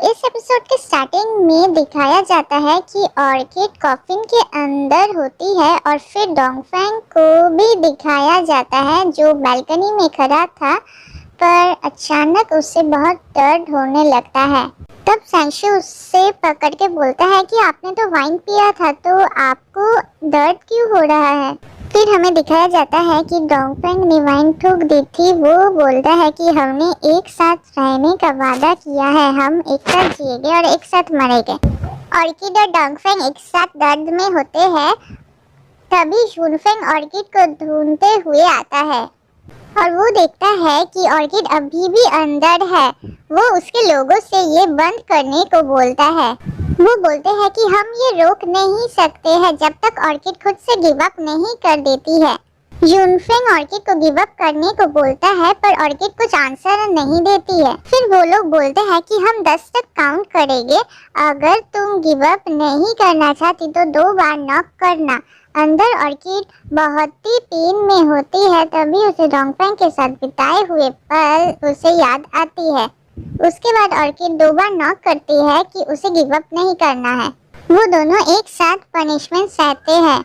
इस एपिसोड के स्टार्टिंग में दिखाया जाता है कि ऑर्किड कॉफिन के अंदर होती है और फिर डोंगफेंग को भी दिखाया जाता है जो बालकनी में खड़ा था, पर अचानक उसे बहुत दर्द होने लगता है। तब शैंशु उससे पकड़ के बोलता है कि आपने तो वाइन पिया था, तो आपको दर्द क्यों हो रहा है। फिर हमें दिखाया जाता है कि डोंगफेंग ने वाइन ठोक दी थी। वो बोलता है कि हमने एक साथ रहने का वादा किया है, हम एक साथ जिएंगे और एक साथ मरेंगे। ऑर्किड और डोंगफेंग एक साथ दर्द में होते हैं। तभी जूनफेंग ऑर्किड को ढूंढते हुए आता है और वो देखता है कि ऑर्किड अभी भी अंदर है। वो उसके लोगों से ये बंद करने को बोलता है। वो बोलते हैं कि हम ये रोक नहीं सकते हैं जब तक ऑर्किड खुद से गिव अप नहीं कर देती है। जूनफेंग ऑर्किड को गिव अप करने को बोलता है, पर ऑर्किड कुछ आंसर नहीं देती है। फिर वो लोग बोलते हैं कि हम 10 तक काउंट करेंगे, अगर तुम गिव अप नहीं करना चाहती तो 2 बार नॉक करना। अंदर ऑर्किड बहुत ही पेन में होती है। तभी उसे डोंगफेंग के साथ बिताए हुए पल उसे याद आती है। उसके बाद ऑर्किड 2 बार नॉक करती है कि उसे गिव अप नहीं करना है। वो दोनों एक साथ पनिशमेंट सहते हैं।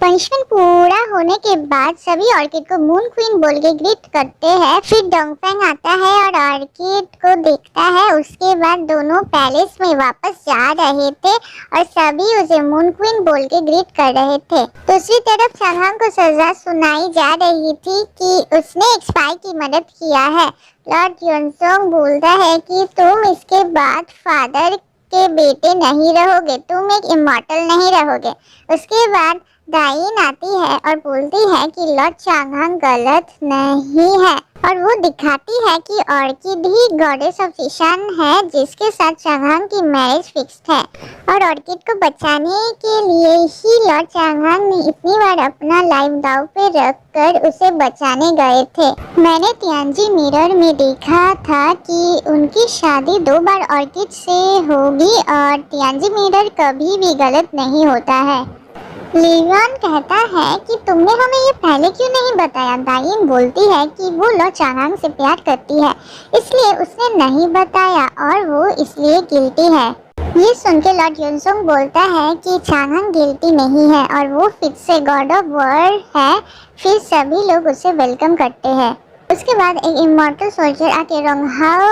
पनिशमेंट पूरा होने के बाद सभी ऑर्किड को मून क्वीन बोल के ग्रीट करते हैं। फिर डोंगफेंग आता है और ऑर्किड को देखता है। उसके बाद दोनों पैलेस में वापस जा रहे थे और सभी उसे मून क्वीन बोल के ग्रीट कर रहे थे। दूसरी तरफ चांगहांग को सजा सुनाई जा रही थी कि उसने एक स्पाई की मदद किया है। लॉर्ड युनसोंग बोलता है कि तुम इसके बाद फादर के बेटे नहीं रहोगे, तुम एक इमॉर्टल नहीं रहोगे। उसके बाद डाइन आती है और बोलती है कि लॉर्ड चांगहांग गलत नहीं है और वो दिखाती है कि ऑर्किड ही गॉडेस ऑफ ईशान है जिसके साथ चांगहांग की मैरिज फिक्स्ड है। और ऑर्किड को बचाने के लिए ही लॉर्ड चांगहांग ने इतनी बार अपना लाइफ दांव पे रखकर उसे बचाने गए थे। मैंने तियांजी मिरर में देखा था कि उनकी शादी 2 बार ऑर्किड से होगी और तियांजी मिरर कभी भी गलत नहीं होता है। लिवियन कहता है कि तुमने हमें ये पहले क्यों नहीं बताया। डाइन बोलती है कि वो लॉर्ड चांगहांग से प्यार करती है, इसलिए उसने नहीं बताया और वो इसलिए गिल्टी है। ये सुन के लॉर्ड युनसोंग बोलता है कि चांगहांग गिल्टी नहीं है और वो फिर से गॉड ऑफ वॉर है। फिर सभी लोग उसे वेलकम करते हैं। उसके बाद एक इमॉर्टल सोल्जर आके रोंगहाओ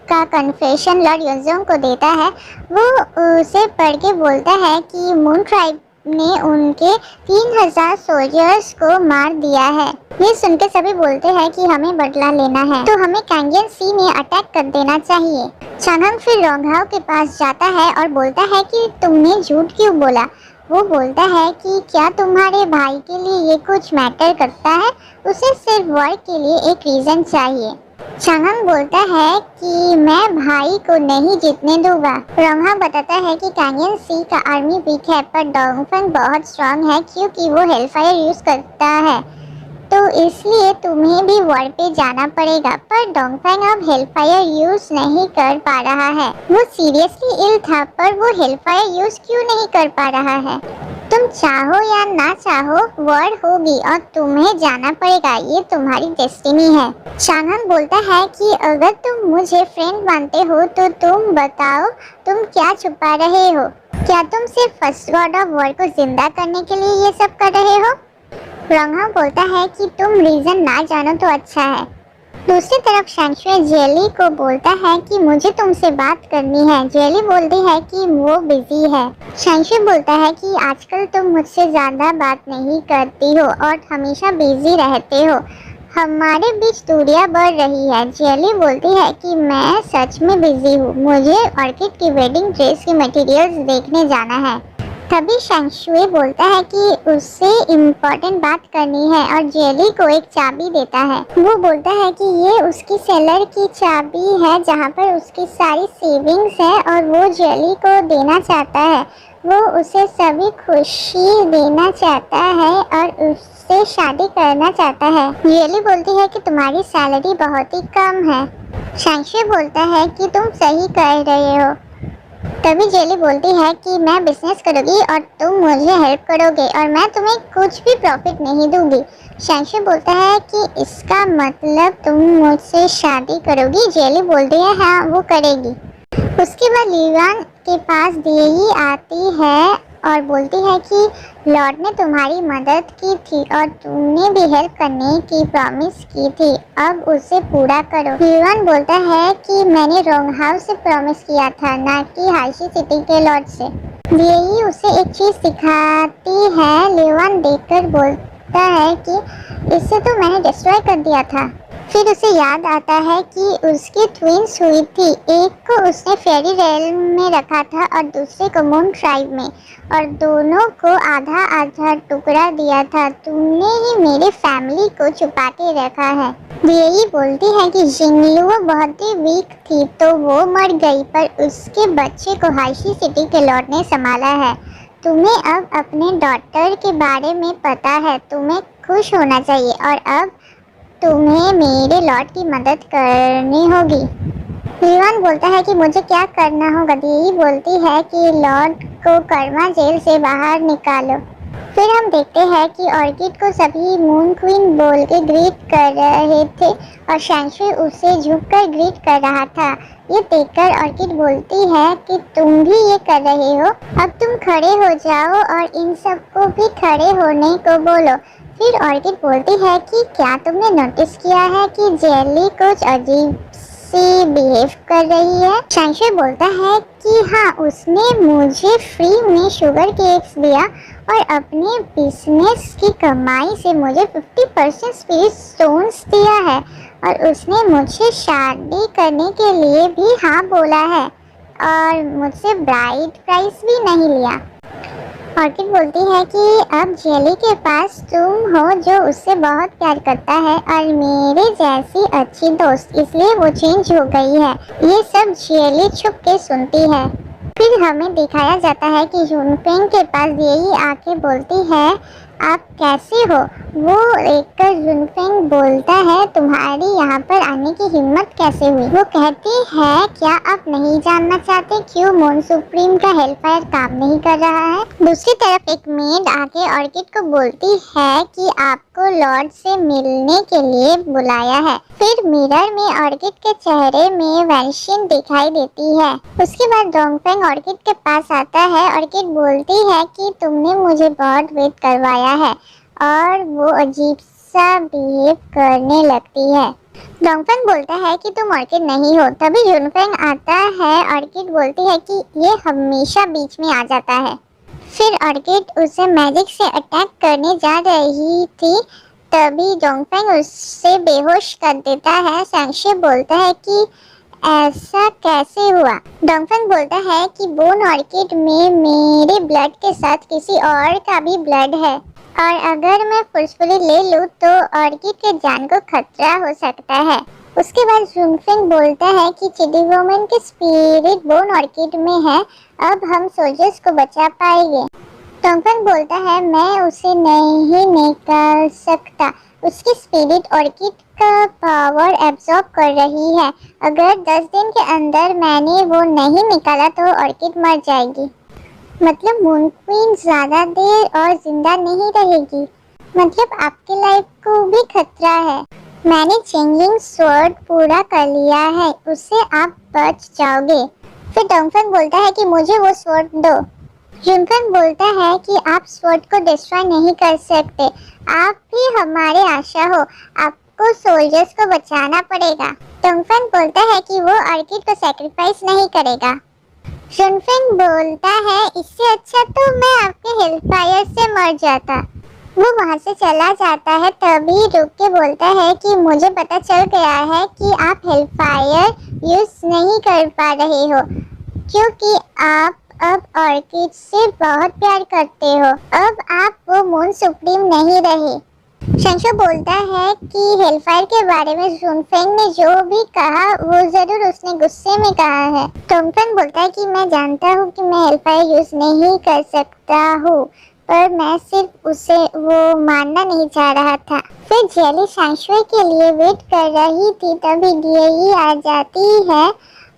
का कन्फेशन लॉर्ड युनसोंग को देता है। वो उसे पढ़ के बोलता है कि मून ट्राइब ने उनके 3000 सोल्जर्स को मार दिया है। ये सुन के सभी बोलते हैं कि हमें बदला लेना है, तो हमें कैंगियन सी में अटैक कर देना चाहिए। चांगहांग फिर रोंगहाओ के पास जाता है और बोलता है कि तुमने झूठ क्यों बोला। वो बोलता है कि क्या तुम्हारे भाई के लिए ये कुछ मैटर करता है, उसे सिर्फ वॉर के लिए एक रीजन चाहिए। चांगहांग बोलता है कि मैं भाई को नहीं जीतने दूंगा। रोंगहाओ बताता है कि कैंगियन सी का आर्मी वीक है, पर डोंगफेंग बहुत स्ट्रांग है क्योंकि वो हेलफायर यूज करता है, तो इसलिए तुम्हें भी वॉर पे जाना पड़ेगा। पर डोंगफेंग अब हेलफायर यूज नहीं कर पा रहा है। वो सीरियसली इल था, पर वो हेलफायर यूज क्यों नहीं कर पा रहा है। तुम चाहो या ना चाहो वॉर होगी और तुम्हें जाना पड़ेगा, ये तुम्हारी डेस्टिनी है। चांगहांग बोलता है कि अगर तुम मुझे फ्रेंड मानते हो तो तुम बताओ तुम क्या छुपा रहे हो। क्या तुम सिर्फ फर्स्ट गॉड ऑफ वॉर को जिंदा करने के लिए ये सब कर रहे हो। रोंगहाओ बोलता है कि तुम रीजन ना जानो तो अच्छा है। दूसरी तरफ शैंशुए जेली को बोलता है कि मुझे तुमसे बात करनी है। जेली बोलती है कि वो बिजी है। शैंशुए बोलता है कि आजकल तुम मुझसे ज़्यादा बात नहीं करती हो और हमेशा बिजी रहते हो, हमारे बीच दूरियां बढ़ रही है। जेली बोलती है कि मैं सच में बिजी हूँ, मुझे ऑर्किड की वेडिंग ड्रेस की मटेरियल्स देखने जाना है। तभी शैंशुए बोलता है कि उससे इम्पोर्टेंट बात करनी है और जेली को एक चाबी देता है। वो बोलता है कि ये उसकी सेलर की चाबी है जहाँ पर उसकी सारी सेविंग्स है और वो जेली को देना चाहता है। वो उसे सभी खुशी देना चाहता है और उससे शादी करना चाहता है। जेली बोलती है कि तुम्हारी सैलरी बहुत ही कम है। शैंशुए बोलता है कि तुम सही कह रहे हो। तभी जेली बोलती है कि मैं बिजनेस करूँगी और तुम मुझे हेल्प करोगे और मैं तुम्हें कुछ भी प्रॉफिट नहीं दूंगी। शैंशुए बोलता है कि इसका मतलब तुम मुझसे शादी करोगी। जेली बोलती है हाँ वो करेगी। उसके बाद लिवान के पास देही आती है और बोलती है कि लॉर्ड ने तुम्हारी मदद की थी और तुमने भी हेल्प करने की प्रॉमिस की थी, अब उसे पूरा करो। लिवान बोलता है कि मैंने रॉन्ग हाउस से प्रॉमिस किया था, ना कि हाइशी सिटी के लॉर्ड से। देही उसे एक चीज सिखाती है। लिवान देखकर बोलता है कि इससे तो मैंने डिस्ट्रॉय कर दिया था। फिर उसे याद आता है कि उसकी ट्विंस हुई थी, एक को उसने फेरी रेलम में रखा था और दूसरे को मून ट्राइब में, और दोनों को आधा आधा टुकड़ा दिया था। तुमने ही मेरी फैमिली को छुपा के रखा है। यही बोलती है कि जिंगलुओ बहुत ही वीक थी तो वो मर गई, पर उसके बच्चे को हाइशी सिटी के लॉर्ड ने संभाला है। तुम्हें अब अपने डॉटर के बारे में पता है, तुम्हें खुश होना चाहिए और अब तुम्हें मेरे लॉर्ड की मदद करनी होगी। लिवान बोलता है कि मुझे क्या करना होगा। देही बोलती है कि लॉर्ड को कर्मा जेल से बाहर निकालो। फिर हम देखते हैं कि ऑर्किड को सभी मून क्वीन बोल के ग्रीट कर रहे थे और शैंशुई उसे झुककर ग्रीट कर रहा था। ये देखकर ऑर्किड बोलती है कि तुम भी ये कर रहे हो, अब तुम खड़े हो जाओ और इन सबको भी खड़े होने को बोलो। फिर ऑर्किड बोलती है कि क्या तुमने नोटिस किया है कि जेली कुछ अजीब सी बिहेव कर रही है। शैंशुई बोलता है कि हाँ, उसने मुझे फ्री में शुगर केक्स दिया और अपने बिजनेस की कमाई से मुझे 50% स्पिरिट स्टोन्स दिया है, और उसने मुझे शादी करने के लिए भी हाँ बोला है और मुझसे ब्राइड प्राइस भी नहीं लिया। ऑर्किड बोलती है कि अब जेली के पास तुम हो जो उससे बहुत प्यार करता है और मेरे जैसी अच्छी दोस्त, इसलिए वो चेंज हो गई है। ये सब जेली छुप के सुनती है। फिर हमें दिखाया जाता है कि जुनफेंग के पास यही आके बोलती है, आप कैसे हो। वो देखकर जुनफेंग बोलता है, तुम्हारी यहाँ पर आने की हिम्मत कैसे हुई। वो कहती है, क्या आप नहीं जानना चाहते क्यों मून सुप्रीम का हेल्पफायर काम नहीं कर रहा है। दूसरी तरफ एक मेड आके ऑर्किड को बोलती है कि आपको लॉर्ड से मिलने के लिए बुलाया है। फिर मिरर में ऑर्किड के चेहरे में वैनिशिंग दिखाई देती है। उसके बाद डोंगफेंग ऑर्किड के पास आता है। ऑर्किड बोलती है कि तुमने मुझे बहुत वेट करवाया है, और वो अजीब सा बिहेव करने लगती है। डोंगफेंग बोलता है कि तुम ऑर्किड नहीं हो। तभी जुनफेंग आता है। ऑर्किड बोलती है कि ये हमेशा बीच में आ जाता है। फिर ऑर्किड उसे मैजिक से अटैक करने जा रही थी, तभी डोंगफेंग उसे बेहोश कर देता है। शैंशुई बोलता है कि ऐसा कैसे हुआ। डोंगफेंग बोलता है कि बोन ऑर्किड में मेरे ब्लड के साथ किसी और का भी ब्लड है, और अगर मैं फोर्सफुली ले लूँ तो ऑर्किड के जान को खतरा हो सकता है। उसके बाद जुनफेंग बोलता है कि चिडी वुमन की स्पिरिट बोन ऑर्किड में है, अब हम सोल्जर्स को बचा पाएंगे। डोंगफेंग बोलता है, मैं उसे नहीं निकाल सकता, उसकी स्पिरिट ऑर्किड का पावर एब्जॉर्ब कर रही है। अगर 10 दिन के अंदर मैंने वो नहीं निकाला तो ऑर्किड मर जाएगी। मतलब मून क्वीन ज्यादा देर और जिंदा नहीं रहेगी। मतलब आपके लाइफ को भी खतरा है। मैंने चेंजिंग स्वॉर्ड पूरा कर लिया है, उससे आप बच जाओगे। फिर डोंगफेंग बोलता है कि मुझे वो स्वॉर्ड दो। जुनफेंग बोलता है कि आप स्वॉर्ड को डिस्ट्रॉय नहीं कर सकते, आप भी हमारे आशा हो, आपको सोल्जर्स को बचाना पड़ेगा। डोंगफेंग बोलता है कि वो ऑर्किड को सैक्रिफाइस नहीं करेगा। जुनफेंग बोलता है, इससे अच्छा तो मैं आपके हेल्पफायर से मर जाता। वो वहाँ से चला जाता है। तभी रुक के बोलता है कि मुझे पता चल गया है कि आप हेल्पफायर यूज नहीं कर पा रहे हो, क्योंकि आप अब ऑर्किड से बहुत प्यार करते हो। अब आप वो मून सुप्रीम नहीं रहे। शैंशुई बोलता है कि हेलफायर के बारे में जुनफेंग ने जो भी कहा वो जरूर उसने गुस्से में कहा है। डोंगफेंग बोलता है कि मैं जानता हूँ कि मैं हेलफायर यूज नहीं कर सकता हूँ, पर मैं सिर्फ उसे वो मानना नहीं चाह रहा था। फिर जेली शैंशुई के लिए वेट कर रही थी, तभी डीएई आ जाती है।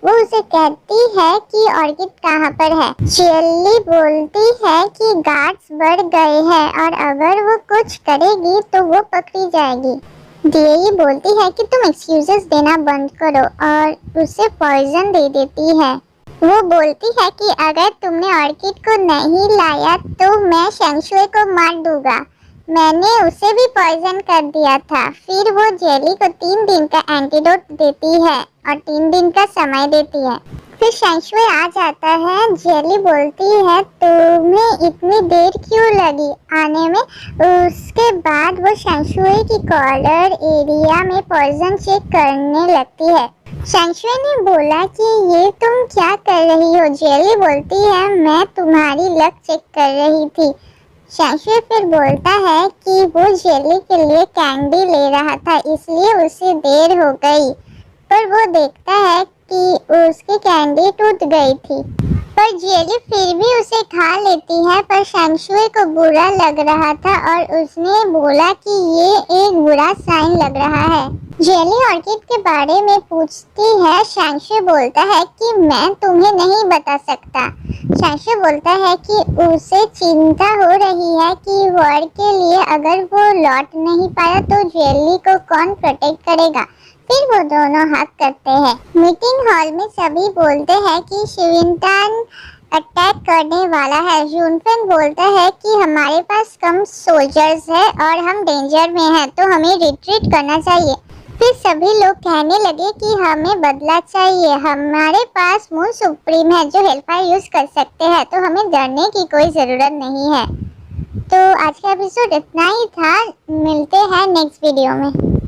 वो उसे कहती है कि ऑर्किड कहाँ पर है। जेली बोलती है कि गार्ड्स बढ़ गए हैं और अगर वो कुछ करेगी तो वो पकड़ी जाएगी। जेली बोलती है कि तुम एक्सक्यूजेस देना बंद करो और उसे पॉइजन दे देती है। वो बोलती है कि अगर तुमने ऑर्किड को नहीं लाया तो मैं शेंगशुए को मार दूंगा। मैंने उसे भी पॉइजन कर दिया था। फिर वो जेली को 3 दिन का एंटीडोट देती है और 3 दिन का समय देती है। फिर शेंगशुए आ जाता है। जेली बोलती है तुम्हें इतनी देर क्यों लगी आने में। उसके बाद वो शेंगशुए की कॉलर एरिया में पॉइजन चेक करने लगती है। शेंगशुए ने बोला कि ये तुम क्या कर रही हो। जेली बोलती है मैं तुम्हारी लक चेक कर रही थी। शेंगशुए फिर बोलता है कि वो जेली के लिए कैंडी ले रहा था इसलिए उसे देर हो गई। पर वो देखता है कि उसकी कैंडी टूट गई थी। पर जेली फिर भी उसे खा लेती है। पर शेंगशुए को बुरा लग रहा था और उसने बोला कि ये एक बुरा साइन लग रहा है। जेली ऑर्किड के बारे में पूछती है। शेंगशुए बोलता है कि मैं तुम्हें नहीं बता सकता। शेंगशुए बोलता है कि उसे चिंता हो रही है कि वर्ड के लिए अगर वो लौट नहीं पाया तो जेली को कौन प्रोटेक्ट करेगा। फिर वो दोनों हक करते हैं। मीटिंग हॉल में सभी बोलते हैं कि शिविंटान अटैक करने वाला है। जूनफेन बोलता है कि हमारे पास कम सोल्जर्स है और हम डेंजर में हैं तो हमें रिट्रीट करना चाहिए। फिर सभी लोग कहने लगे कि हमें बदला चाहिए। हमारे पास मून सुप्रीम है जो हेलफायर यूज कर सकते हैं तो हमें डरने की कोई ज़रूरत नहीं है। तो आज का एपिसोड इतना ही था। मिलते हैं नेक्स्ट वीडियो में।